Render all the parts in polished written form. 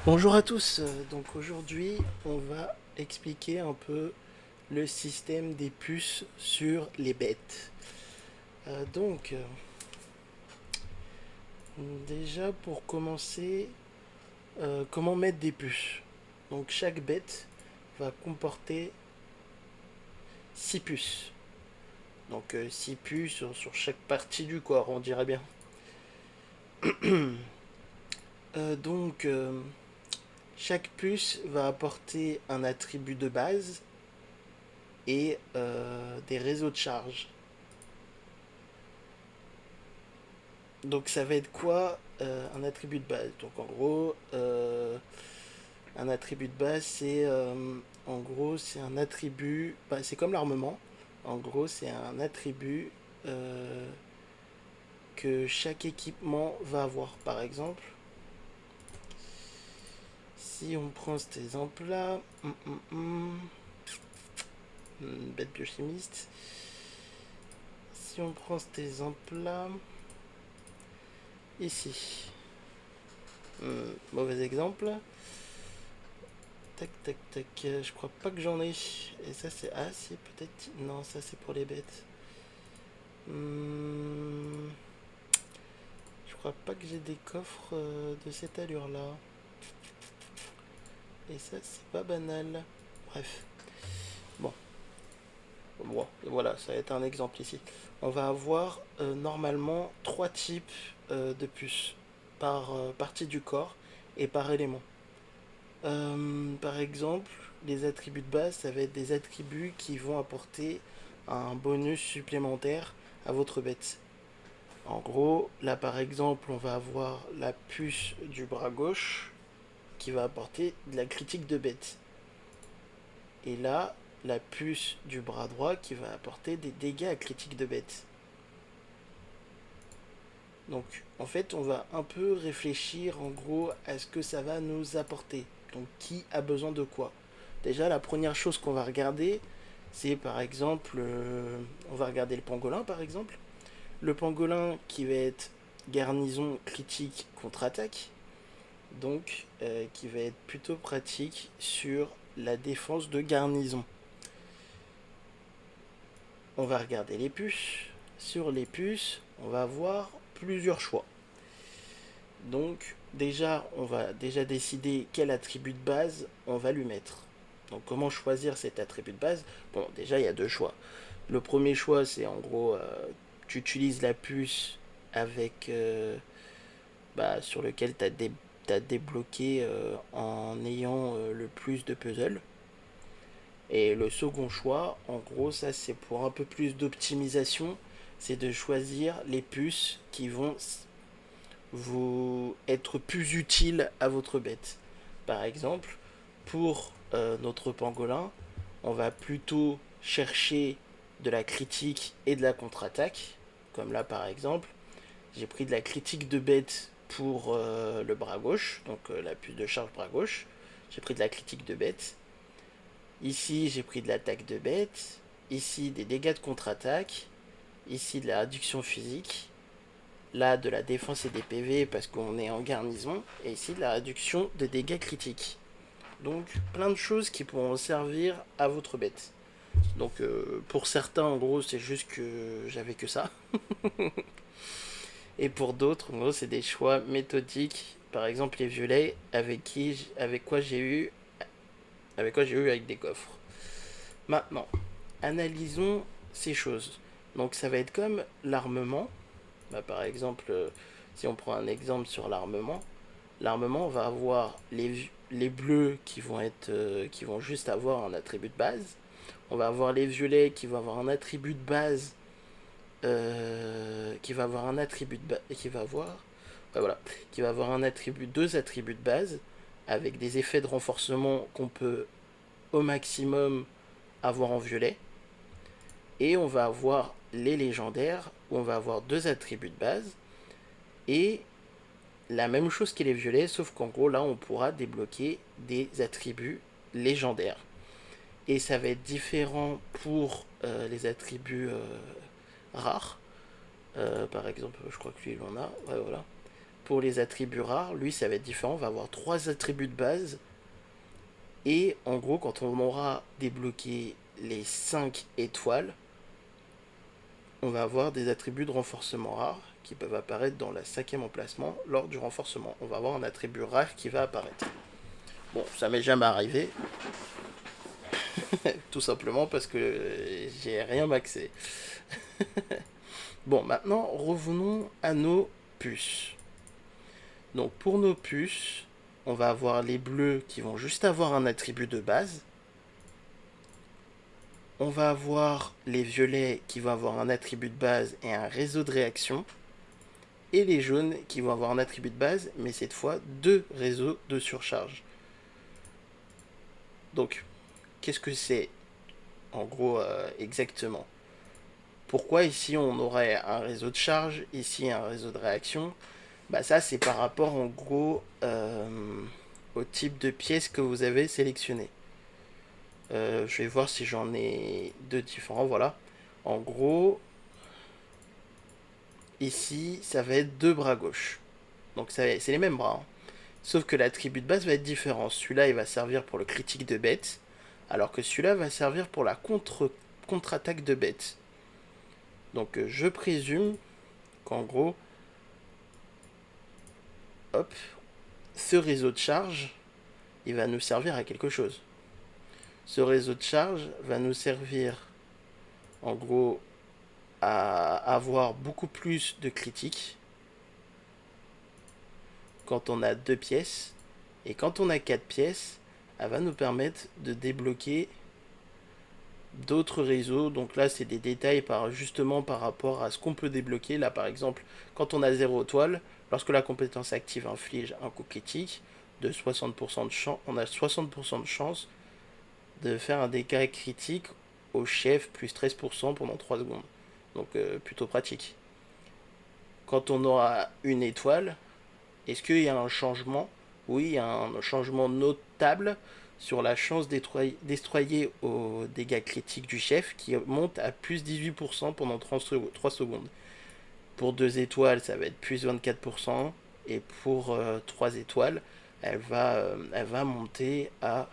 Bonjour à tous, donc aujourd'hui on va expliquer un peu le système des puces sur les bêtes. Donc déjà pour commencer, comment mettre des puces. Donc chaque bête va comporter 6 puces. Donc 6 puces sur chaque partie du corps, on dirait bien. Donc chaque puce va apporter un attribut de base et des réseaux de charge. Donc ça va être quoi un attribut de base. Donc en gros, un attribut de base, c'est un attribut, bah, c'est comme l'armement. En gros, c'est un attribut que chaque équipement va avoir. Par exemple, si on prend cet exemple-là, bête biochimiste. Si on prend cet exemple-là, ici, mauvais exemple. Tac, tac, tac. Je crois pas que j'en ai. Et ça, c'est. Ah, si, peut-être. Non, ça, c'est pour les bêtes. Hmm, je crois pas que j'ai des coffres de cette allure-là. Et ça, c'est pas banal. Bref. Bon. Bon, voilà, ça va être un exemple ici. On va avoir normalement trois types de puces par partie du corps et par élément. Par exemple, les attributs de base, ça va être des attributs qui vont apporter un bonus supplémentaire à votre bête. En gros, là par exemple, on va avoir la puce du bras gauche qui va apporter de la critique de bête. Et là, la puce du bras droit qui va apporter des dégâts à critique de bête. Donc en fait, on va un peu réfléchir en gros à ce que ça va nous apporter. Donc qui a besoin de quoi. Déjà, la première chose qu'on va regarder, c'est par exemple, on va regarder le pangolin par exemple. Le pangolin qui va être garnison critique contre-attaque, donc qui va être plutôt pratique sur la défense de garnison. On va regarder les puces. Sur les puces, on va avoir plusieurs choix. Donc déjà, on va déjà décider quel attribut de base on va lui mettre. Donc comment choisir cet attribut de base. Bon, déjà, il y a deux choix. Le premier choix, c'est en gros, tu utilises la puce avec sur lequel tu as débloqué en ayant le plus de puzzles. Et le second choix, en gros, ça c'est pour un peu plus d'optimisation, c'est de choisir les puces qui vont vous être plus utiles à votre bête. Par exemple, pour notre pangolin, on va plutôt chercher de la critique et de la contre-attaque. Comme là par exemple, j'ai pris de la critique de bête pour le bras gauche, donc la puce de charge bras gauche. J'ai pris de la critique de bête. Ici, j'ai pris de l'attaque de bête. Ici, des dégâts de contre-attaque. Ici, de la réduction physique. Là, de la défense et des PV parce qu'on est en garnison. Et ici, de la réduction des dégâts critiques. Donc, plein de choses qui pourront servir à votre bête. Donc, pour certains, en gros, c'est juste que j'avais que ça. Et pour d'autres, en gros, c'est des choix méthodiques. Par exemple, les violets, avec quoi j'ai eu, avec des coffres. Maintenant, analysons ces choses. Donc, ça va être comme l'armement. Par exemple, si on prend un exemple sur l'armement va avoir les bleus qui vont juste avoir un attribut de base. On va avoir les violets qui vont avoir un attribut de base qui va avoir un attribut de base qui va avoir voilà, qui va avoir un attribut deux attributs de base avec des effets de renforcement qu'on peut au maximum avoir en violet. Et on va avoir les légendaires où on va avoir deux attributs de base et la même chose que les violets, sauf qu'en gros là on pourra débloquer des attributs légendaires. Et ça va être différent pour les attributs rares. Par exemple, je crois que lui il en a. Ouais, voilà. pour les attributs rares, lui ça va être différent, on va avoir 3 attributs de base. Et en gros, quand on aura débloqué les 5 étoiles, on va avoir des attributs de renforcement rares qui peuvent apparaître dans le 5e emplacement lors du renforcement. On va avoir un attribut rare qui va apparaître. Bon, ça m'est jamais arrivé. Tout simplement parce que j'ai rien maxé. Bon, maintenant, revenons à nos puces. Donc, pour nos puces, on va avoir les bleus qui vont juste avoir un attribut de base. On va avoir les violets qui vont avoir un attribut de base et un réseau de réaction. Et les jaunes qui vont avoir un attribut de base, mais cette fois 2 réseaux de surcharge. Donc, qu'est-ce que c'est en gros exactement? Pourquoi ici on aurait un réseau de charge, ici un réseau de réaction? Bah ça c'est par rapport en gros au type de pièce que vous avez sélectionné. Je vais voir si j'en ai 2 différents, voilà. En gros, ici ça va être 2 bras gauche. Donc c'est les mêmes bras. Hein. Sauf que l'attribut de base va être différent. Celui-là il va servir pour le critique de bête, alors que celui-là va servir pour la contre-attaque de bête. Donc je présume qu'en gros, hop, ce réseau de charge, il va nous servir à quelque chose. Ce réseau de charge va nous servir en gros à avoir beaucoup plus de critiques quand on a 2 pièces. Et quand on a 4 pièces, elle va nous permettre de débloquer d'autres réseaux. Donc là, c'est des détails justement par rapport à ce qu'on peut débloquer. Là, par exemple, quand on a 0 étoile, lorsque la compétence active inflige un coup critique de 60% de chance, on a 60% de chance de faire un dégât critique au chef plus 13% pendant 3 secondes. Donc plutôt pratique. Quand on aura une étoile, est-ce qu'il y a un changement? Oui, il y a un changement notable sur la chance destroyer aux dégâts critiques du chef qui monte à plus 18% pendant 3 secondes. Pour 2 étoiles, ça va être plus 24%. Et pour 3 étoiles, elle va monter à...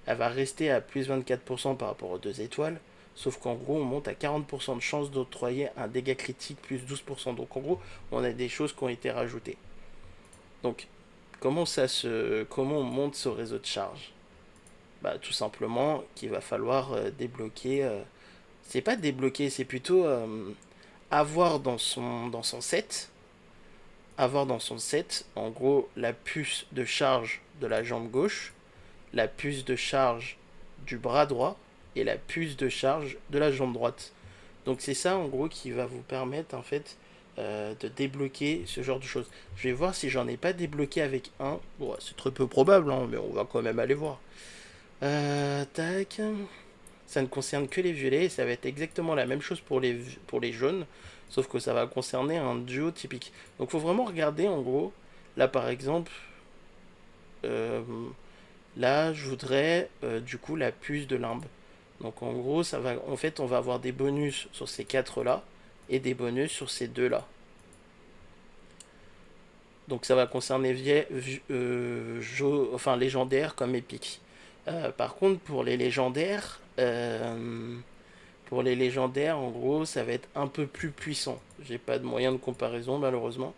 Elle va rester à plus 24% par rapport aux 2 étoiles. Sauf qu'en gros, on monte à 40% de chance d'octroyer un dégât critique plus 12%. Donc en gros, on a des choses qui ont été rajoutées. Donc, comment on monte ce réseau de charge? Bah, tout simplement qu'il va falloir débloquer. C'est pas débloquer, c'est plutôt avoir dans son set. Avoir dans son set, en gros, la puce de charge de la jambe gauche, la puce de charge du bras droit et la puce de charge de la jambe droite. Donc c'est ça en gros qui va vous permettre en fait de débloquer ce genre de choses. Je vais voir si j'en ai pas débloqué avec un. Bon, c'est très peu probable, hein, mais on va quand même aller voir. Tac. Ça ne concerne que les violets. Ça va être exactement la même chose pour les jaunes. Sauf que ça va concerner un duo typique. Donc il faut vraiment regarder en gros. Là par exemple. Là je voudrais du coup la puce de limbe. Donc en gros, en fait, on va avoir des bonus sur ces 4 là et des bonus sur ces 2 là. Donc ça va concerner légendaires comme épiques. Par contre, pour les légendaires, en gros, ça va être un peu plus puissant. J'ai pas de moyen de comparaison malheureusement.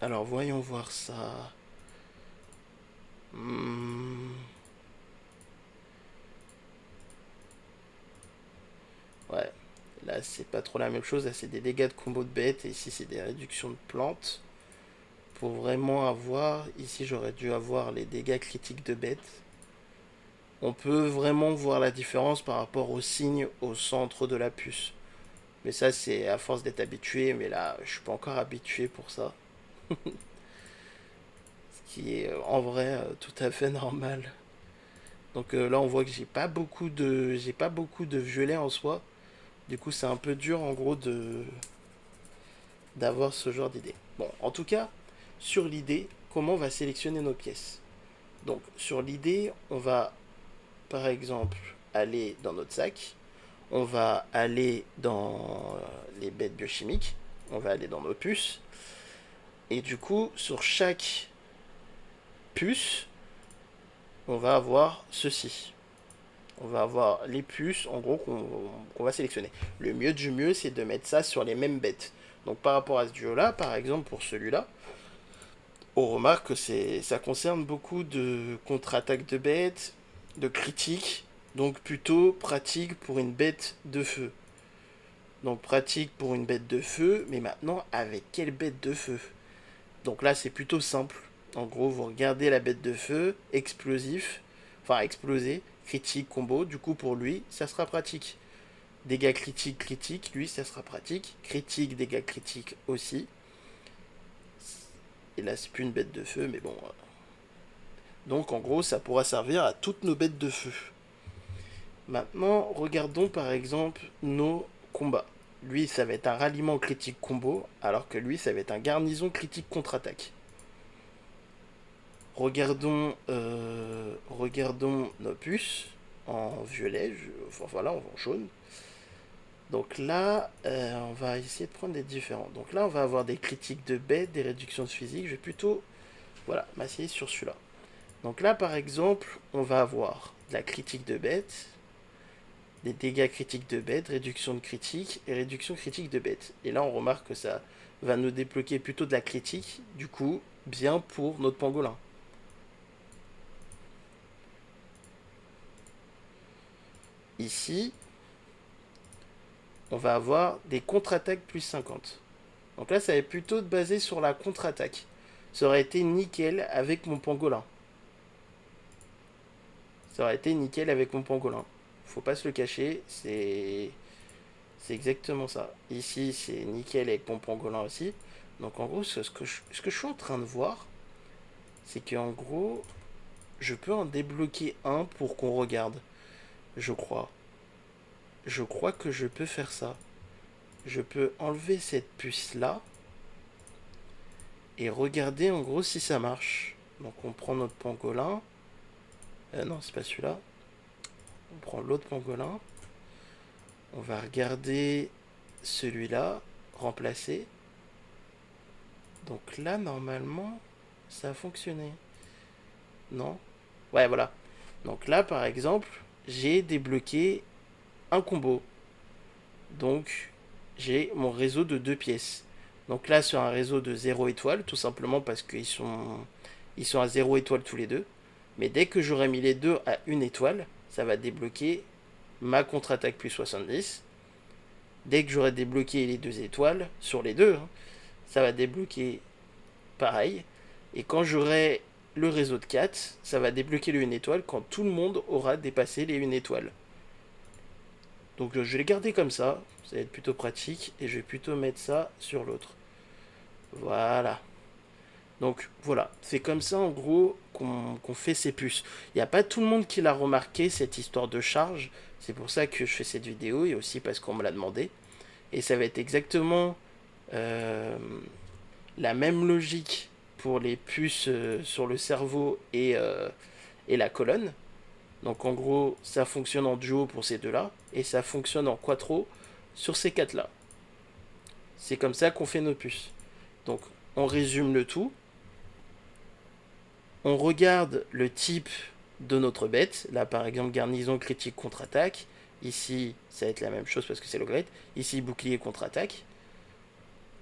Alors voyons voir ça. Ouais, là c'est pas trop la même chose. Là c'est des dégâts de combo de bêtes et ici c'est des réductions de plantes. Pour vraiment avoir, ici j'aurais dû avoir les dégâts critiques de bêtes. On peut vraiment voir la différence par rapport au signe au centre de la puce. Mais ça c'est à force d'être habitué, mais là je suis pas encore habitué pour ça. Ce qui est en vrai tout à fait normal. Donc là on voit que j'ai pas beaucoup de violet en soi. Du coup c'est un peu dur en gros d'avoir ce genre d'idée. Bon, en tout cas, sur l'idée, comment on va sélectionner nos pièces. Donc sur l'idée, on va par exemple aller dans notre sac, on va aller dans les bêtes biochimiques, On va aller dans nos puces. Et du coup, sur chaque puce, on va avoir ceci. On va avoir les puces, en gros, qu'on va sélectionner. Le mieux du mieux, c'est de mettre ça sur les mêmes bêtes. Donc par rapport à ce duo-là, par exemple, pour celui-là, on remarque que ça concerne beaucoup de contre-attaques de bêtes, de critiques, donc plutôt pratique pour une bête de feu. Donc pratique pour une bête de feu, mais maintenant, avec quelle bête de feu? Donc là, c'est plutôt simple. En gros, vous regardez la bête de feu, explosif, enfin explosé, critique, combo. Du coup, pour lui, ça sera pratique. Dégâts critiques, critique, lui, ça sera pratique. Critique, dégâts critiques aussi. Et là, c'est plus une bête de feu, mais bon. Donc, en gros, ça pourra servir à toutes nos bêtes de feu. Maintenant, regardons par exemple nos combats. Lui, ça va être un ralliement critique combo, alors que lui, ça va être un garnison critique contre-attaque. Regardons nos puces en violet, enfin voilà, en jaune. Donc là, on va essayer de prendre des différents. Donc là, on va avoir des critiques de bêtes, des réductions de physique. Je vais plutôt, voilà, m'asseoir sur celui-là. Donc là, par exemple, on va avoir de la critique de bêtes, des dégâts critiques de bêtes, réduction de critique et réduction critique de bêtes. Et là, on remarque que ça va nous débloquer plutôt de la critique, du coup, bien pour notre pangolin. Ici, on va avoir des contre-attaques plus 50. Donc là, ça va être plutôt basé sur la contre-attaque. Ça aurait été nickel avec mon pangolin. Ça aurait été nickel avec mon pangolin. Faut pas se le cacher, c'est exactement ça. Ici, c'est nickel avec mon pangolin aussi. Donc en gros, ce que je suis en train de voir, c'est qu'en gros, je peux en débloquer un pour qu'on regarde. Je crois. Je crois que je peux faire ça. Je peux enlever cette puce là et regarder en gros si ça marche. Donc on prend notre pangolin. Non, c'est pas celui-là. On prend l'autre pangolin. On va regarder celui-là, remplacer. Donc là, normalement, ça a fonctionné. Non? Ouais, voilà. Donc là, par exemple, j'ai débloqué un combo. Donc, j'ai mon réseau de 2 pièces. Donc là, sur un réseau de 0 étoile, tout simplement parce ils sont à 0 étoile tous les deux. Mais dès que j'aurai mis les deux à 1 étoile, ça va débloquer ma contre-attaque plus 70. Dès que j'aurai débloqué les 2 étoiles, sur les deux, hein, ça va débloquer pareil. Et quand j'aurai le réseau de 4, ça va débloquer le 1 étoile quand tout le monde aura dépassé les 1 étoile. Donc je vais les garder comme ça va être plutôt pratique. Et je vais plutôt mettre ça sur l'autre. Voilà. Donc voilà, c'est comme ça en gros qu'on fait ces puces. Il n'y a pas tout le monde qui l'a remarqué, cette histoire de charge. C'est pour ça que je fais cette vidéo et aussi parce qu'on me l'a demandé. Et ça va être exactement la même logique pour les puces sur le cerveau et la colonne. Donc en gros, ça fonctionne en duo pour ces deux-là, et ça fonctionne en quattro sur ces quatre-là. C'est comme ça qu'on fait nos puces. Donc on résume le tout. On regarde le type de notre bête. Là par exemple, garnison critique contre-attaque. Ici, ça va être la même chose parce que c'est le great. Ici, bouclier contre-attaque.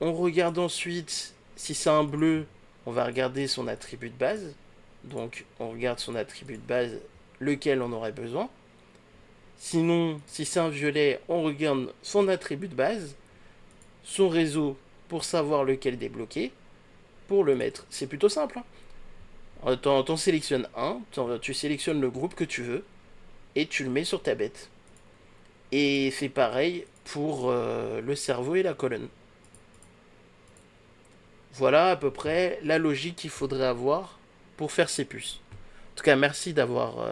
On regarde ensuite, si c'est un bleu, on va regarder son attribut de base. Donc on regarde son attribut de base, lequel on aurait besoin. Sinon, si c'est un violet, on regarde son attribut de base, son réseau pour savoir lequel débloquer, pour le mettre. C'est plutôt simple. Hein. T'en sélectionnes un, tu sélectionnes le groupe que tu veux, et tu le mets sur ta bête. Et c'est pareil pour le cerveau et la colonne. Voilà à peu près la logique qu'il faudrait avoir pour faire ces puces. En tout cas, merci d'avoir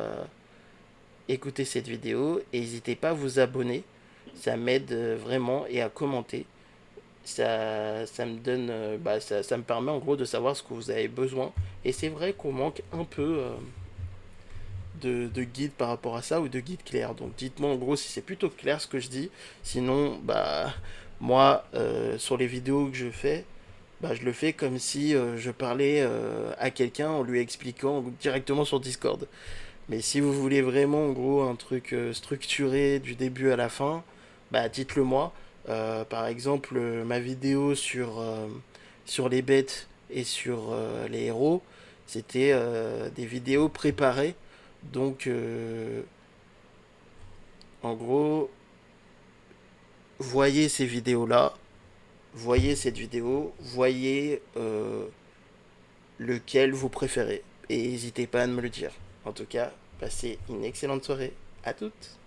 écouté cette vidéo et n'hésitez pas à vous abonner. Ça m'aide vraiment et à commenter. Ça me donne, ça me permet en gros de savoir ce que vous avez besoin. Et c'est vrai qu'on manque un peu de guide par rapport à ça ou de guide clair. Donc dites-moi en gros si c'est plutôt clair ce que je dis. Sinon, Moi, sur les vidéos que je fais, bah, je le fais comme si je parlais à quelqu'un en lui expliquant directement sur Discord. Mais si vous voulez vraiment, en gros, un truc structuré du début à la fin, bah dites-le moi. Par exemple, ma vidéo sur les bêtes et sur les héros, c'était des vidéos préparées. Donc, en gros, voyez ces vidéos-là, voyez cette vidéo, voyez lequel vous préférez. Et n'hésitez pas à me le dire. En tout cas, passez une excellente soirée. À toutes!